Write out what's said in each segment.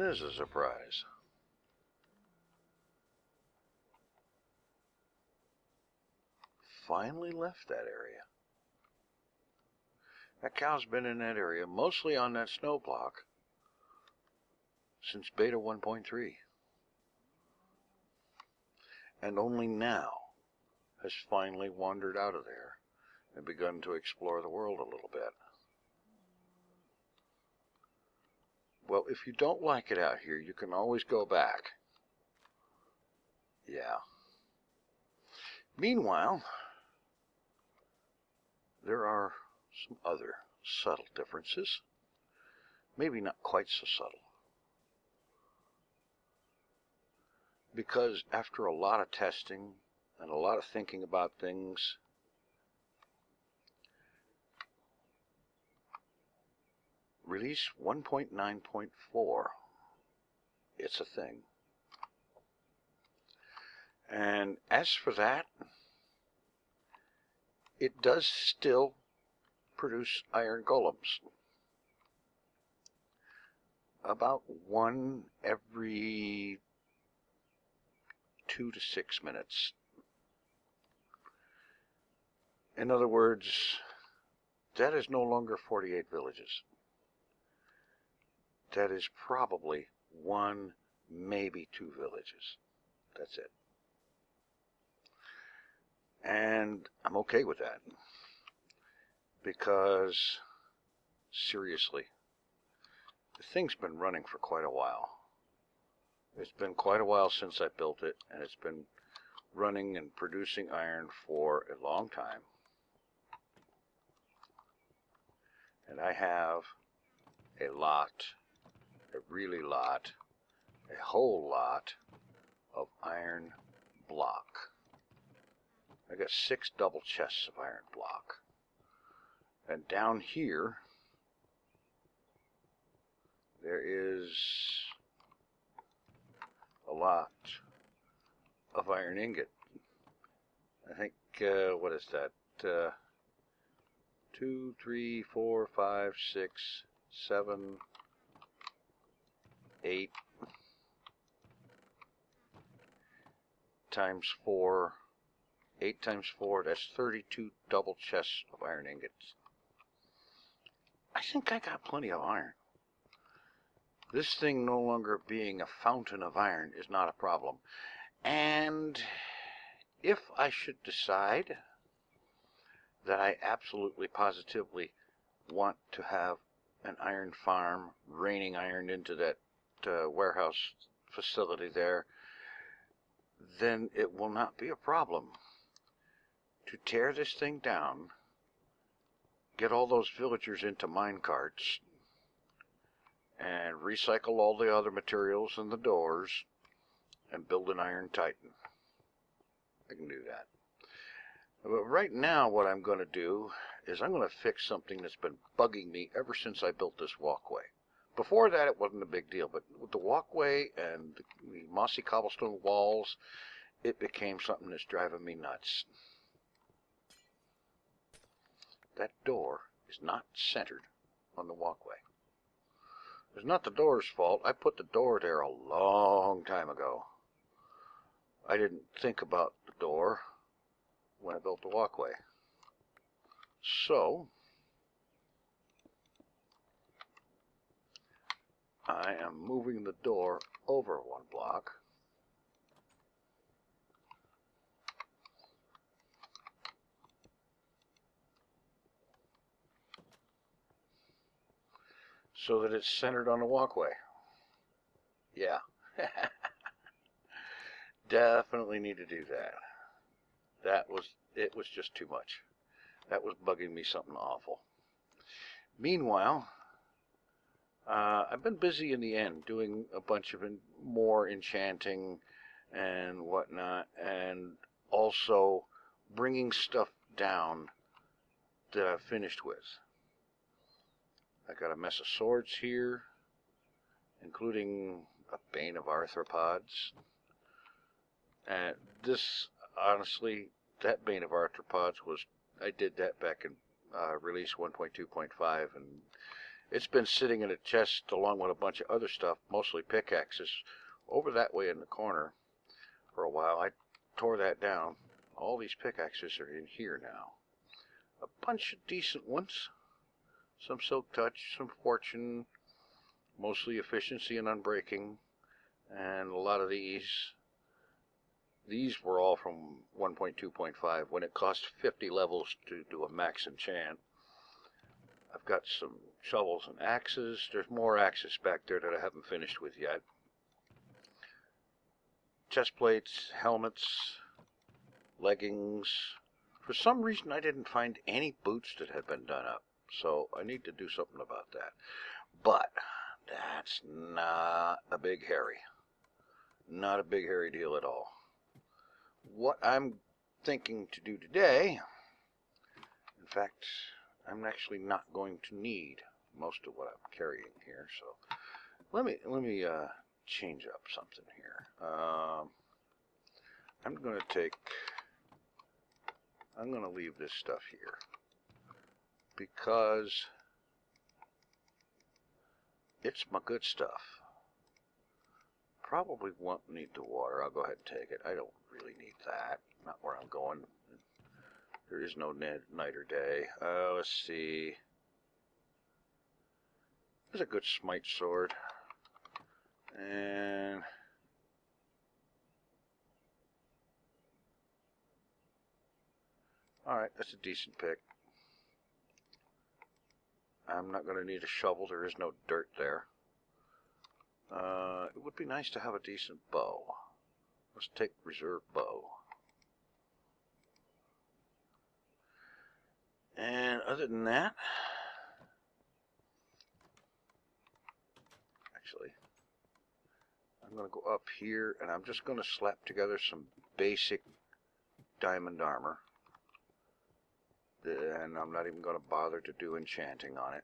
is a surprise. Finally left that area. That cow's been in that area, mostly on that snow block, since beta 1.3. And only now has finally wandered out of there and begun to explore the world a little bit. Well, if you don't like it out here, you can always go back. Yeah. Meanwhile, there are some other subtle differences. Maybe not quite so subtle. Because after a lot of testing and a lot of thinking about things, release 1.9.4, it's a thing. And as for that, it does still produce iron golems. About one every 2 to 6 minutes. In other words, that is no longer 48 villages. That is probably 1, maybe 2 villages. That's it. And I'm okay with that. Because, seriously, the thing's been running for quite a while. It's been quite a while since I built it, and it's been running and producing iron for a long time. And I have a whole lot of iron block. I got 6 double chests of iron block. And down here, there is a lot of iron ingot. I think, what is that? 2, 3, 4, 5, 6, 7, 8 times 4. 8 times 4, that's 32 double chests of iron ingots. I think I got plenty of iron. This thing no longer being a fountain of iron is not a problem. And if I should decide that I absolutely positively want to have an iron farm raining iron into that warehouse facility there, then it will not be a problem to tear this thing down, get all those villagers into mine carts, and recycle all the other materials and the doors, and build an Iron Titan. I can do that. But right now what I'm going to do is I'm going to fix something that's been bugging me ever since I built this walkway. Before that it wasn't a big deal, but with the walkway and the mossy cobblestone walls, it became something that's driving me nuts. That door is not centered on the walkway. It's not the door's fault. I put the door there a long time ago. I didn't think about the door when I built the walkway. So, I am moving the door over 1 block. So that it's centered on the walkway. Yeah. Definitely need to do that. It was just too much. That was bugging me something awful. Meanwhile, I've been busy in the end doing a bunch of more enchanting and whatnot, and also bringing stuff down that I've finished with. I got a mess of swords here, including a bane of arthropods. And this, honestly, that bane of arthropods was, I did that back in release 1.2.5, and It's been sitting in a chest along with a bunch of other stuff, mostly pickaxes, over that way in the corner for a while. I tore that down. All these pickaxes are in here now. A bunch of decent ones. Some Silk Touch, some Fortune, mostly efficiency and unbreaking, and a lot of these. These were all from 1.2.5 when it cost 50 levels to do a max enchant. I've got some shovels and axes. There's more axes back there that I haven't finished with yet. Chest plates, helmets, leggings. For some reason I didn't find any boots that had been done up, so I need to do something about that. But that's not a big hairy. Not a big hairy deal at all. What I'm thinking to do today, in fact, I'm actually not going to need most of what I'm carrying here, so let me change up something here. I'm going to leave this stuff here because it's my good stuff. Probably won't need the water. I'll go ahead and take it. I don't really need that. Not where I'm going. There is no night or day. Let's see. There's a good smite sword. And alright, that's a decent pick. I'm not going to need a shovel. There is no dirt there. It would be nice to have a decent bow. Let's take reserve bow. And other than that, actually, I'm going to go up here and I'm just going to slap together some basic diamond armor. And I'm not even going to bother to do enchanting on it.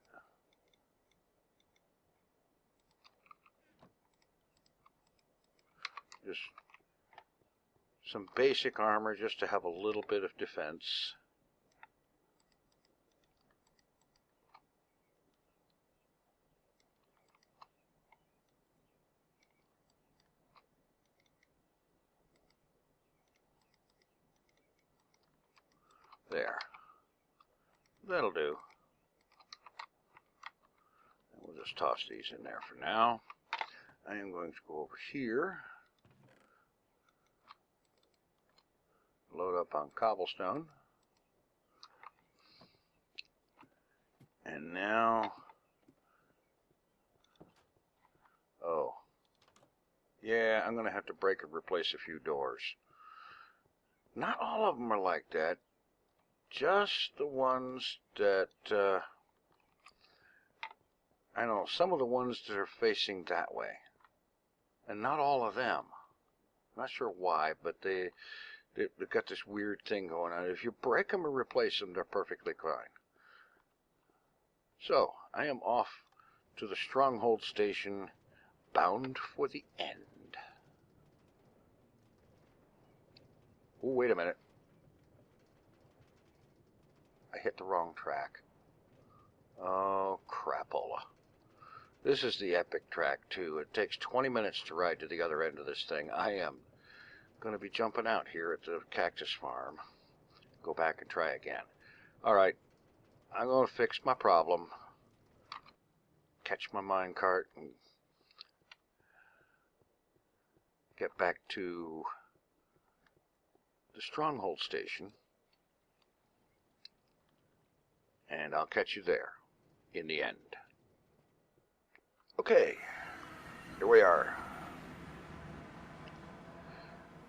Just some basic armor just to have a little bit of defense. There. That'll do. And we'll just toss these in there for now. I am going to go over here. Load up on cobblestone. And now, oh, yeah, I'm going to have to break and replace a few doors. Not all of them are like that. Just the ones that, I know, some of the ones that are facing that way. And not all of them. Not sure why, but they've got this weird thing going on. If you break them or replace them, they're perfectly fine. So, I am off to the stronghold station, bound for the end. Oh, wait a minute. I hit the wrong track. Oh, crapola. This is the epic track, too. It takes 20 minutes to ride to the other end of this thing. I am going to be jumping out here at the cactus farm. Go back and try again. Alright, I'm going to fix my problem. Catch my minecart and get back to the stronghold station. And I'll catch you there in the end. Okay, here we are.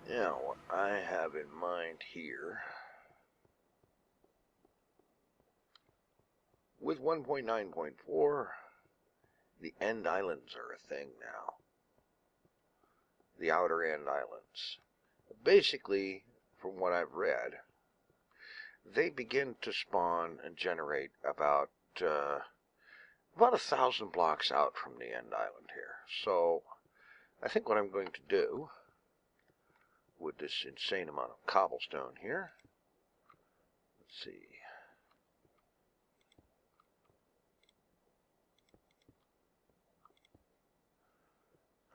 Now, what I have in mind here, with 1.9.4, the end islands are a thing now. The outer end islands. Basically, from what I've read, they begin to spawn and generate about 1,000 blocks out from the end island here. So, I think what I'm going to do with this insane amount of cobblestone here, let's see,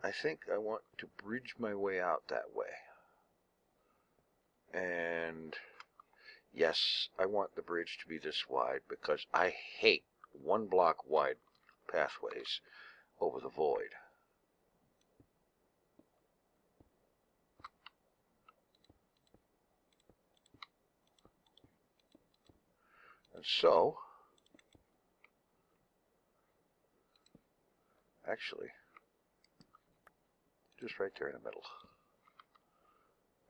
I think I want to bridge my way out that way. And yes, I want the bridge to be this wide because I hate 1 block wide pathways over the void. And so, actually, just right there in the middle.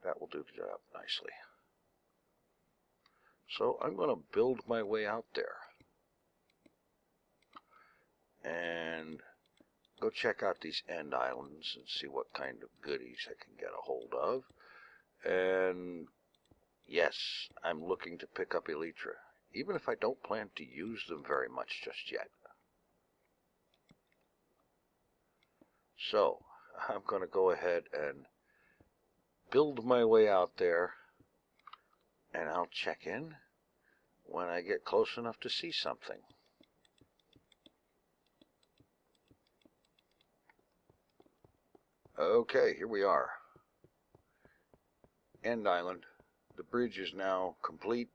That will do the job nicely. So I'm going to build my way out there and go check out these end islands and see what kind of goodies I can get a hold of. And yes, I'm looking to pick up elytra, even if I don't plan to use them very much just yet. So I'm going to go ahead and build my way out there, and I'll check in when I get close enough to see something. Okay, here we are. End island. The bridge is now complete.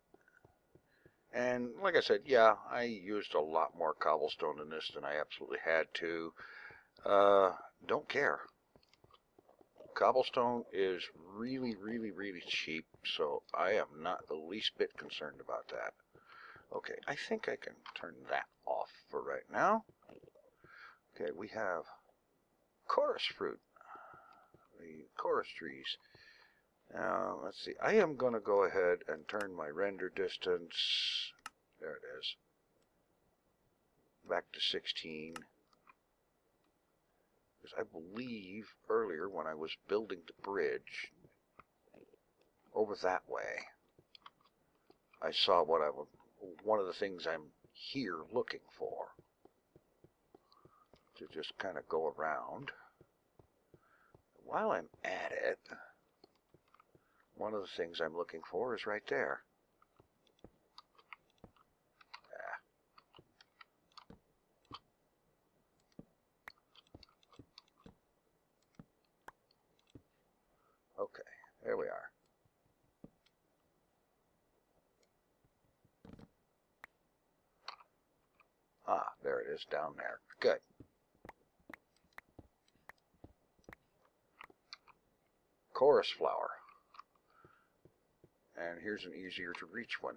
And like I said, yeah, I used a lot more cobblestone in this than I absolutely had to. Don't care. Cobblestone is really, really, really cheap, so I am not the least bit concerned about that. Okay, I think I can turn that off for right now. Okay, we have chorus fruit, the chorus trees. Now, let's see. I am going to go ahead and turn my render distance, there it is, back to 16. Because I believe earlier when I was building the bridge over that way, I saw what one of the things I'm here looking for. To just kind of go around. While I'm at it, one of the things I'm looking for is right there. Okay, there we are. Ah, there it is down there. Good. Chorus flower. And here's an easier to reach one.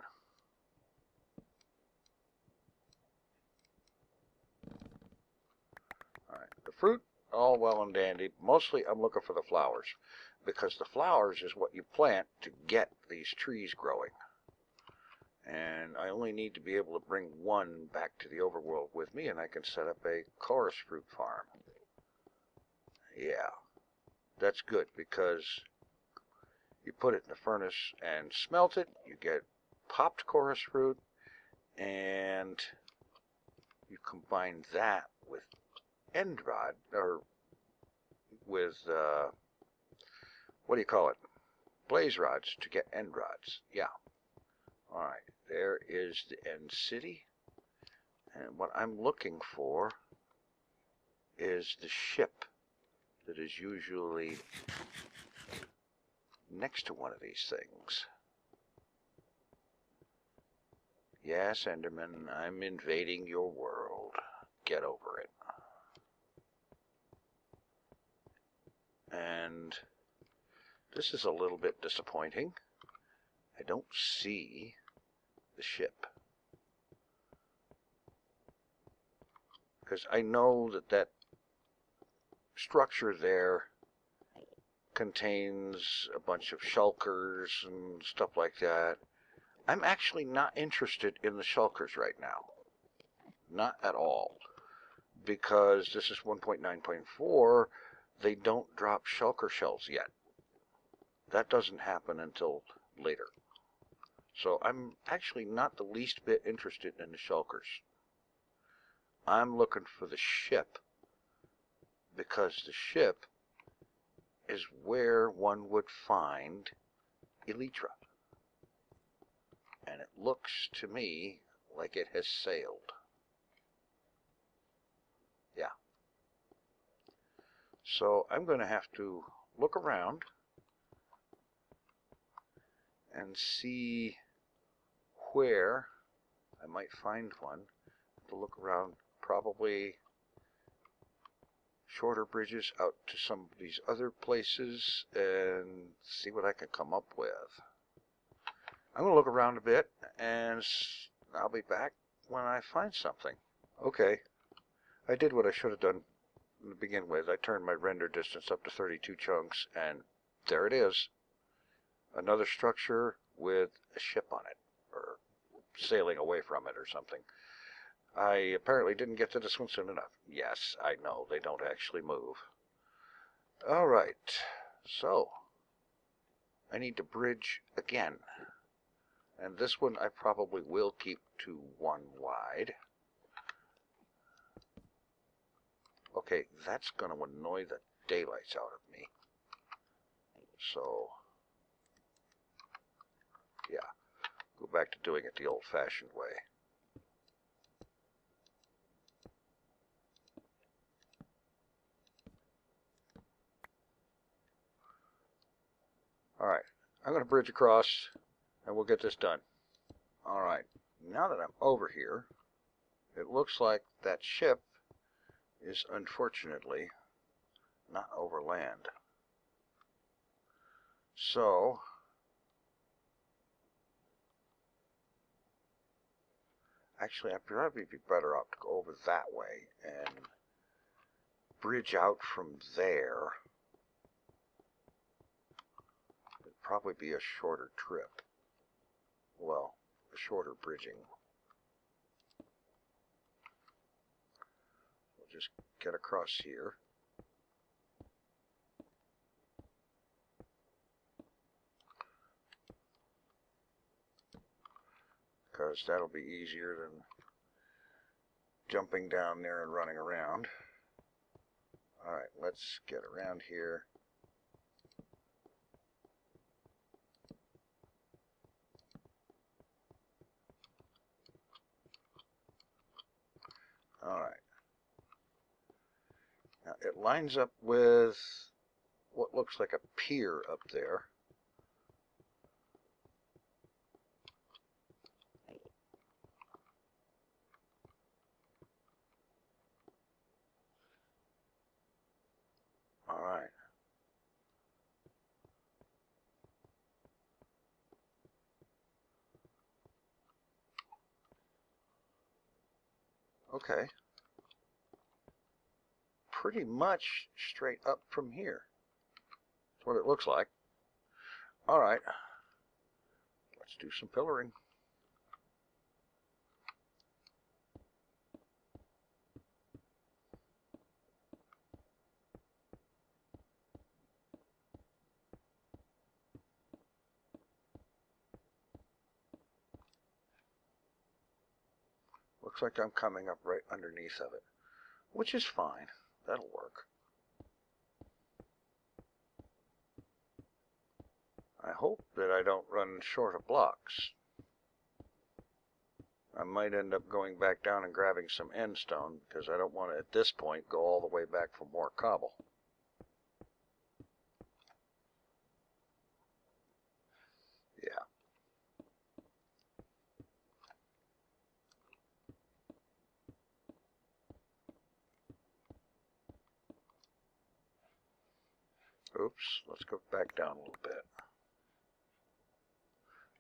Alright, the fruit, all well and dandy. Mostly I'm looking for the flowers, because the flowers is what you plant to get these trees growing. And I only need to be able to bring one back to the overworld with me, and I can set up a chorus fruit farm. Yeah, that's good, because you put it in the furnace and smelt it, you get popped chorus fruit, and you combine that with end rod, or with, what do you call it? Blaze rods to get end rods. Yeah. Alright, there is the end city. And what I'm looking for is the ship that is usually next to one of these things. Yes, Enderman, I'm invading your world. Get over it. And this is a little bit disappointing. I don't see the ship. Because I know that structure there contains a bunch of shulkers and stuff like that. I'm actually not interested in the shulkers right now. Not at all. Because this is 1.9.4, they don't drop shulker shells yet. That doesn't happen until later. So I'm actually not the least bit interested in the shulkers. I'm looking for the ship, because the ship is where one would find elytra. And it looks to me like it has sailed. Yeah. So I'm going to have to look around and see where I might find one. To look around, probably shorter bridges out to some of these other places and see what I can come up with. I'm going to look around a bit and I'll be back when I find something. Okay, I did what I should have done to begin with. I turned my render distance up to 32 chunks and there it is. Another structure with a ship on it, or sailing away from it or something. I apparently didn't get to this one soon enough. Yes, I know, they don't actually move. Alright, so I need to bridge again. And this one I probably will keep to 1 wide. Okay, that's going to annoy the daylights out of me. So, yeah, go back to doing it the old-fashioned way. Alright, I'm going to bridge across and we'll get this done. Alright, now that I'm over here, it looks like that ship is unfortunately not over land. So, actually I'd probably be better off to go over that way and bridge out from there. It'd probably be a shorter trip. Well, a shorter bridging. We'll just get across here. Because that'll be easier than jumping down there and running around. Alright, let's get around here. Alright. Now it lines up with what looks like a pier up there. Alright. Okay. Pretty much straight up from here. That's what it looks like. Alright. Let's do some pillaring. Looks like I'm coming up right underneath of it, which is fine. That'll work. I hope that I don't run short of blocks. I might end up going back down and grabbing some end stone because I don't want to, at this point, go all the way back for more cobble. Yeah. Oops, let's go back down a little bit.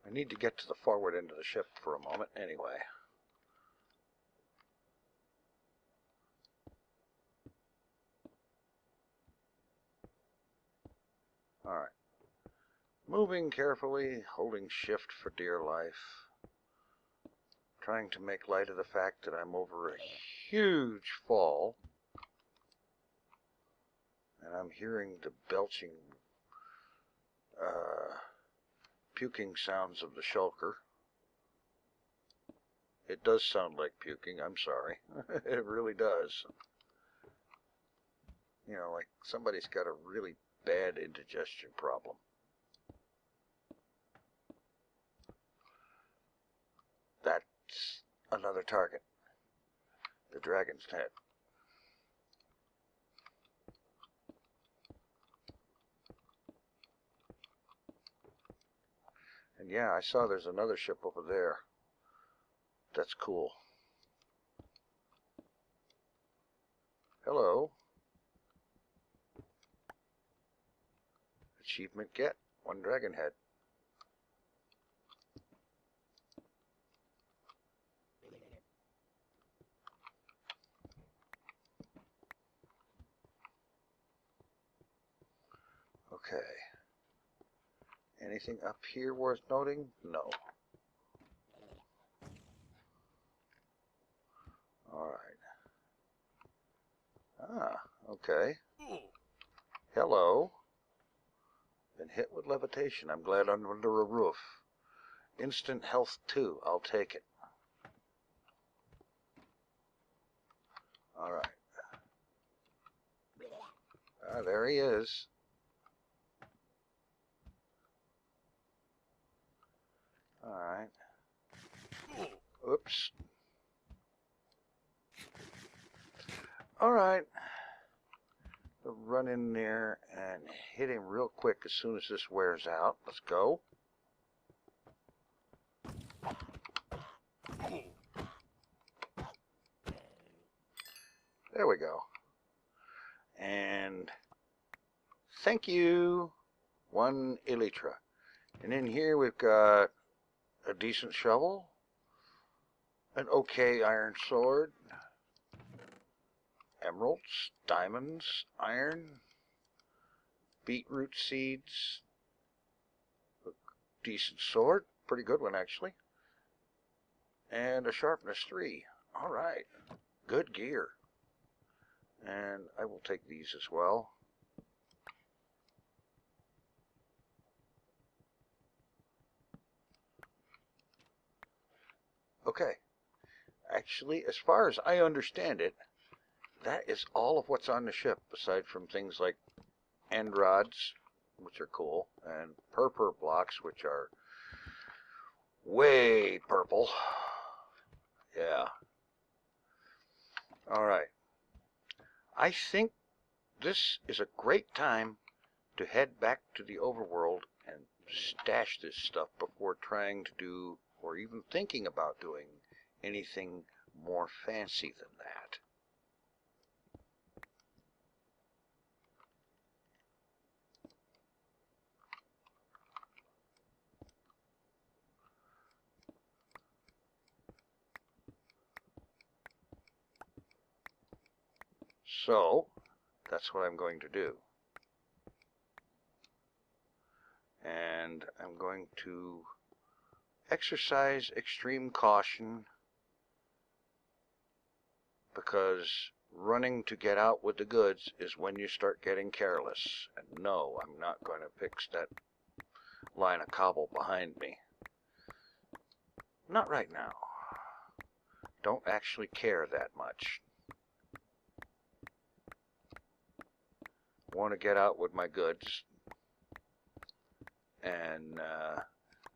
I need to get to the forward end of the ship for a moment anyway. Alright. Moving carefully, holding shift for dear life. Trying to make light of the fact that I'm over a huge fall. And I'm hearing the belching, puking sounds of the shulker. It does sound like puking, I'm sorry. It really does. You know, like somebody's got a really bad indigestion problem. That's another target. The dragon's head. And yeah, I saw there's another ship over there. That's cool. Hello. Achievement get 1 dragon head. Okay. Anything up here worth noting? No. Alright. Ah, okay. Hello. Been hit with levitation. I'm glad I'm under a roof. Instant health 2. I'll take it. Alright. Ah, there he is. Alright. Oops. Alright. Run in there and hit him real quick as soon as this wears out. Let's go. There we go. And thank you. 1 elytra. And in here we've got a decent shovel, an okay iron sword, emeralds, diamonds, iron, beetroot seeds, a decent sword, pretty good one actually, and a sharpness 3. Alright, good gear. And I will take these as well. Okay, actually, as far as I understand it, that is all of what's on the ship, aside from things like end rods, which are cool, and purple blocks, which are way purple. Yeah. Alright. I think this is a great time to head back to the overworld and stash this stuff before trying to do, or even thinking about doing, anything more fancy than that. So, that's what I'm going to do. And I'm going to exercise extreme caution, because running to get out with the goods is when you start getting careless. And no, I'm not going to fix that line of cobble behind me. Not right now. Don't actually care that much. Want to get out with my goods, and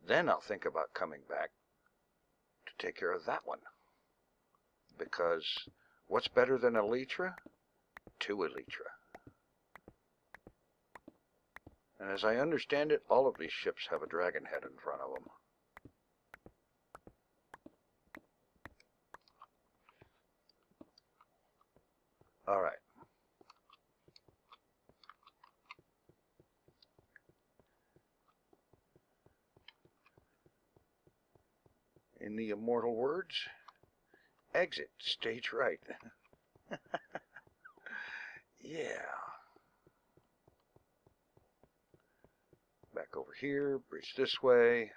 then I'll think about coming back to take care of that one. Because what's better than elytra? 2 elytra. And as I understand it, all of these ships have a dragon head in front of them. Alright. In the immortal words, exit stage right. Yeah. Back over here, bridge this way.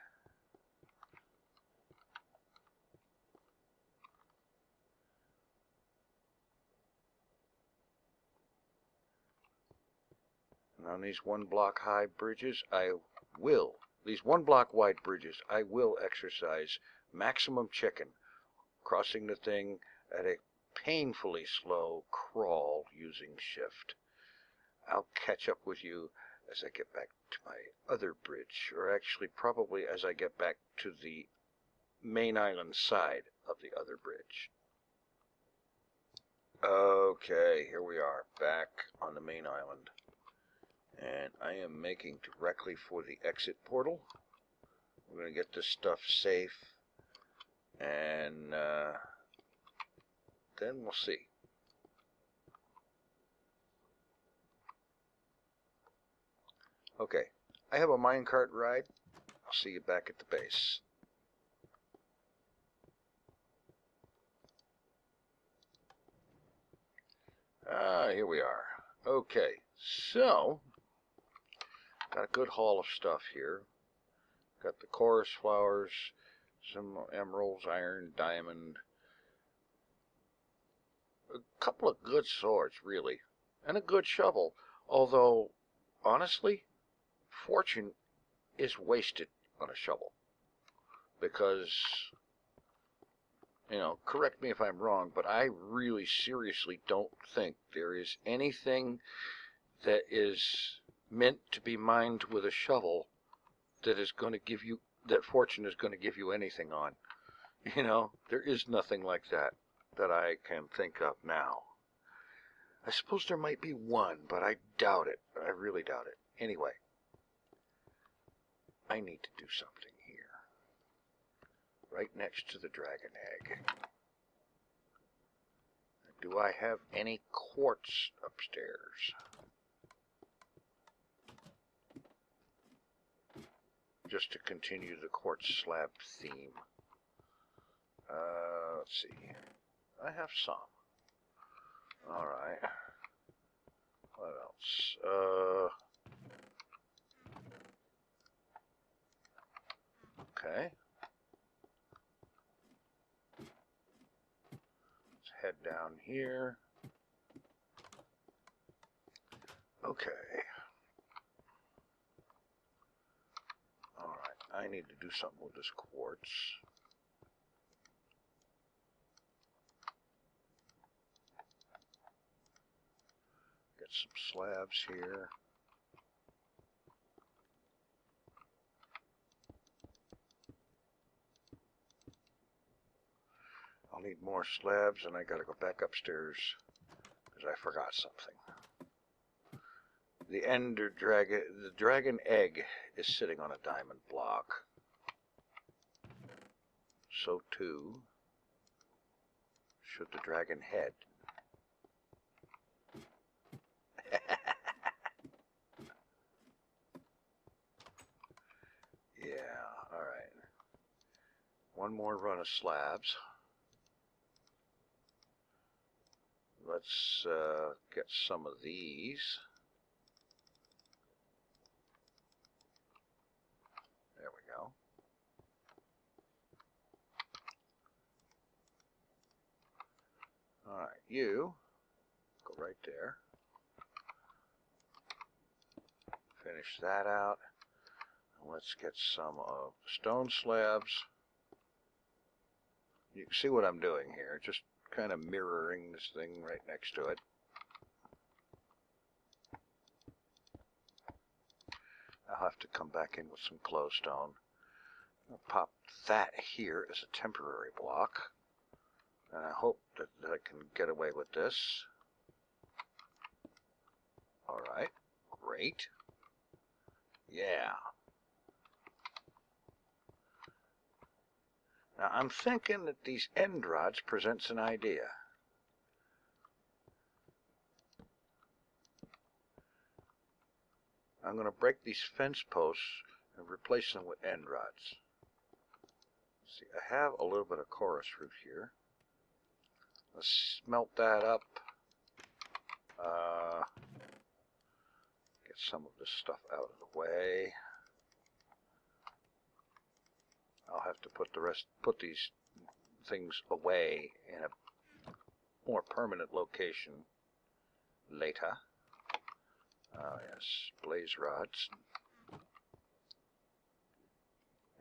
And on these 1 block high bridges, these 1 block wide bridges, I will exercise maximum chicken, crossing the thing at a painfully slow crawl using shift. I'll catch up with you as I get back to my other bridge, or actually probably as I get back to the main island side of the other bridge. Okay, here we are, back on the main island. And I am making directly for the exit portal, We're going to get this stuff safe, and then we'll see. Okay, I have a minecart ride. I'll see you back at the base. Here we are. Okay, so got a good haul of stuff here. Got the chorus flowers, some emeralds, iron, diamond, a couple of good swords, really, and a good shovel. Although, honestly, fortune is wasted on a shovel. Because, you know, correct me if I'm wrong, but I really seriously don't think there is anything that is meant to be mined with a shovel that is going to give you, that fortune is going to give you anything on. You know, there is nothing like that that I can think of now. I suppose there might be one, but I doubt it. I really doubt it. Anyway, I need to do something here. Right next to the dragon egg. Do I have any quartz upstairs? Just to continue the quartz slab theme. Let's see. I have some. Alright. What else? Okay. Let's head down here. Okay. Alright, I need to do something with this quartz. Get some slabs here. I'll need more slabs, and I gotta go back upstairs because I forgot something. The dragon egg is sitting on a diamond block. So too should the dragon head. Yeah, alright. One more run of slabs. Let's get some of these. There we go. Alright, you go right there. Finish that out. And let's get some of the stone slabs. You can see what I'm doing here. Just kind of mirroring this thing right next to it. I'll have to come back in with some glowstone. I'll pop that here as a temporary block. And I hope that I can get away with this. Alright, great. Yeah. Now I'm thinking that these end rods presents an idea. I'm going to break these fence posts and replace them with end rods. See, I have a little bit of chorus root here. Let's smelt that up. Get some of this stuff out of the way. I'll have to put these things away in a more permanent location later. Yes, blaze rods.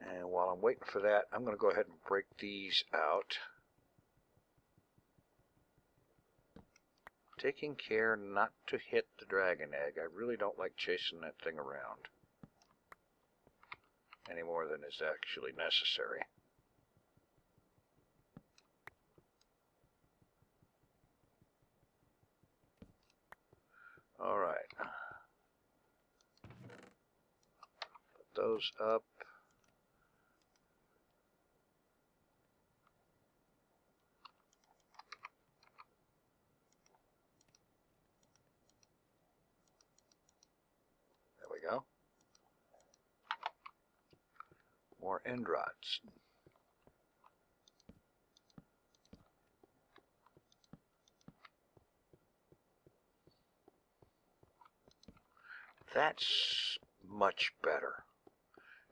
And while I'm waiting for that, I'm going to go ahead and break these out. Taking care not to hit the dragon egg. I really don't like chasing that thing around any more than is actually necessary. All right. Put those up. go. More end rods. That's much better.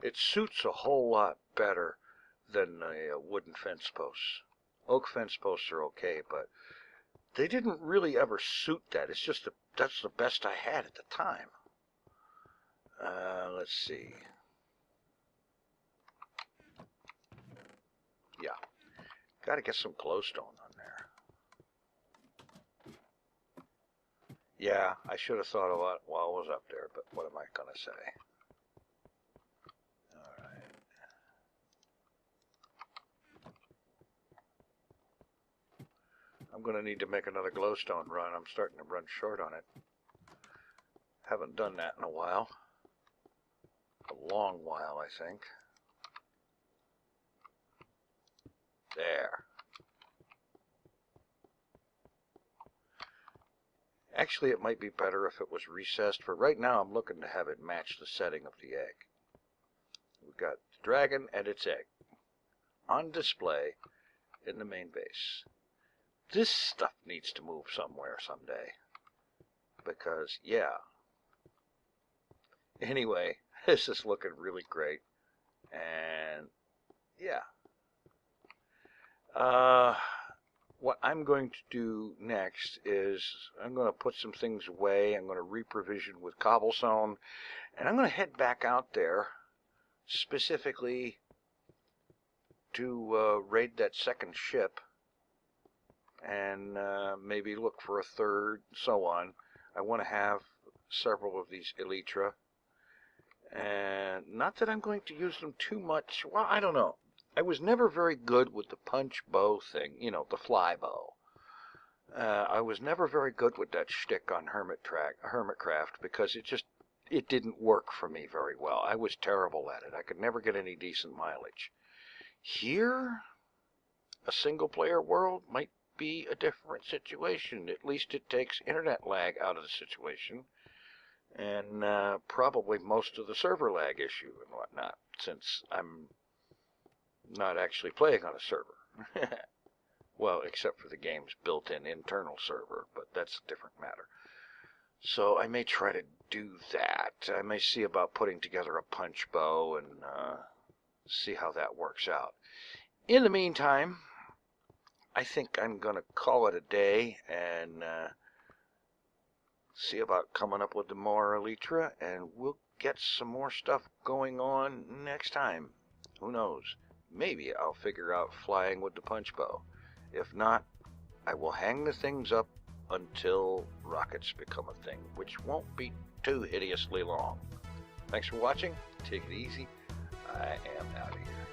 It suits a whole lot better than a wooden fence posts. Oak fence posts are okay, but they didn't really ever suit that. It's just that's the best I had at the time. Let's see. Yeah, got to get some glowstone on there. Yeah, I should have thought of it while I was up there, but what am I going to say? All right. I'm going to need to make another glowstone run. I'm starting to run short on it. Haven't done that in a while. A long while, I think. There. Actually, it might be better if it was recessed. For right now, I'm looking to have it match the setting of the egg. We've got the dragon and its egg on display in the main base. This stuff needs to move somewhere someday. Because, yeah. Anyway, this is looking really great. And, yeah. What I'm going to do next is I'm going to put some things away. I'm going to reprovision with cobblestone. And I'm going to head back out there specifically to raid that second ship. And maybe look for a third, so on. I want to have several of these elytra. And not that I'm going to use them too much. Well, I don't know. I was never very good with the punch bow thing, you know, the fly bow. I was never very good with that shtick on Hermitcraft because it didn't work for me very well. I was terrible at it. I could never get any decent mileage. Here, a single-player world might be a different situation. At least it takes internet lag out of the situation. And probably most of the server lag issue and whatnot, since I'm not actually playing on a server. Well, except for the game's built-in internal server, but that's a different matter. So I may try to do that. I may see about putting together a punch bow and see how that works out. In the meantime, I think I'm going to call it a day and see about coming up with the more elytra, and we'll get some more stuff going on next time. Who knows? Maybe I'll figure out flying with the punch bow. If not, I will hang the things up until rockets become a thing, which won't be too hideously long. Thanks for watching. Take it easy. I am out of here.